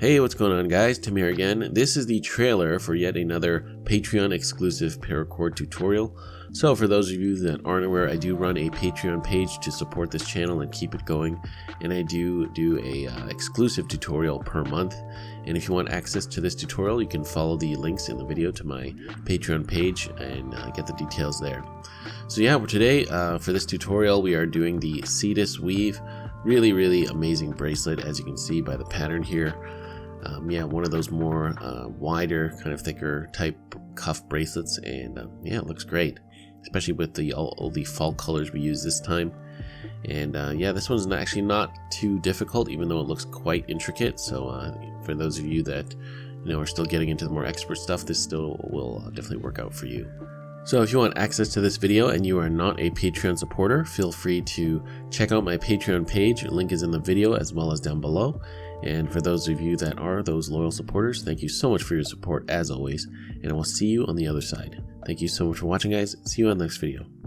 Hey, what's going on guys? Tim here again. This is the trailer for yet another Patreon exclusive Paracord tutorial. So for those of you that aren't aware, I do run a Patreon page to support this channel and keep it going. And I do a exclusive tutorial per month. And if you want access to this tutorial, you can follow the links in the video to my Patreon page and get the details there. So yeah, today for this tutorial, we are doing the Cetus weave. Really amazing bracelet, as you can see by the pattern here. Yeah, one of those more wider, kind of thicker type cuff bracelets, and yeah, it looks great, especially with all the fall colors we use this time. And yeah, this one's actually not too difficult, even though it looks quite intricate. So for those of you that are still getting into the more expert stuff, this still will definitely work out for you. So if you want access to this video and you are not a Patreon supporter, feel free to check out my Patreon page. Link is in the video as well as down below. And for those of you that are those loyal supporters, thank you so much for your support as always, and I will see you on the other side. Thank you so much for watching, guys. See you on the next video.